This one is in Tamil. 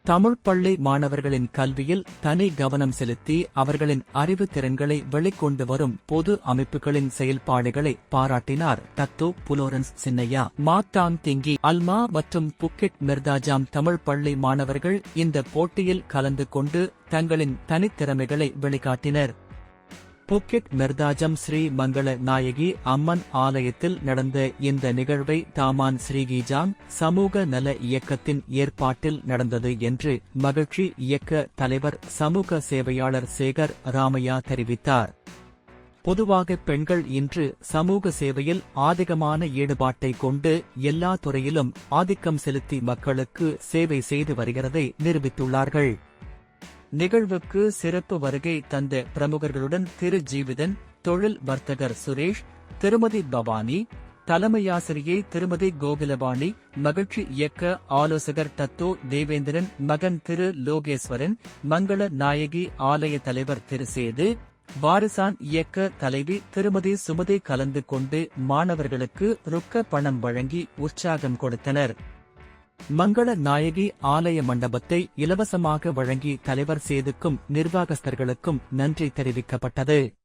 தமிழ் பள்ளி மாணவர்களின் கல்வியில் தனி கவனம் செலுத்தி அவர்களின் அறிவு திறன்களை வெளிக்கொண்டு வரும் பொது அமைப்புகளின் செயல்பாடுகளை பாராட்டினார் டத்தோ புலோரன்ஸ் சின்னையா. மாட்டாங் திங்கி அல்மா மற்றும் புக்கெட் மிர்தாஜாம் தமிழ் பள்ளி மாணவர்கள் இந்த போட்டியில் கலந்து கொண்டு தங்களின் தனித்திறமைகளை வெளிக்காட்டினர். புக்கெட் மிர்தாஜம் ஸ்ரீ மங்கள நாயகி அம்மன் ஆலயத்தில் நடந்த இந்த நிகழ்வை தாமான் ஸ்ரீகீஜாங் சமூக நல இயக்கத்தின் ஏற்பாட்டில் நடந்தது என்று மகிழ்ச்சி இயக்க தலைவர் சமூக சேவையாளர் சேகர் ராமையா தெரிவித்தார். பொதுவாக பெண்கள் இன்று சமூக சேவையில் அதிகமான ஈடுபாட்டை கொண்டு எல்லா துறையிலும் ஆதிக்கம் செலுத்தி மக்களுக்கு சேவை செய்து வருகிறதை நிரூபித்துள்ளார்கள். நிகழ்வுக்கு சிறப்பு வருகை தந்த பிரமுகர்களுடன் திரு ஜீவிதன், தொழில் வர்த்தகர் சுரேஷ், திருமதி பவானி, தலைமையாசிரியை திருமதி கோகுலவாணி, மகிழ்ச்சி இயக்க ஆலோசகர் டத்தோ தேவேந்திரன் மகன் திரு லோகேஸ்வரன், மங்கள நாயகி ஆலய தலைவர் திரு சேது, வாரிசான் இயக்க தலைவி திருமதி சுமதி கலந்து கொண்டு மாணவர்களுக்கு ரொக்க பணம் வழங்கி உற்சாகம் கொடுத்தனர். மங்கள நாயகி ஆலய மண்டபத்தை இலவசமாக வழங்கி தலைவர் சேதுக்கும் நிர்வாகஸ்தர்களுக்கும் நன்றி தெரிவிக்கப்பட்டது.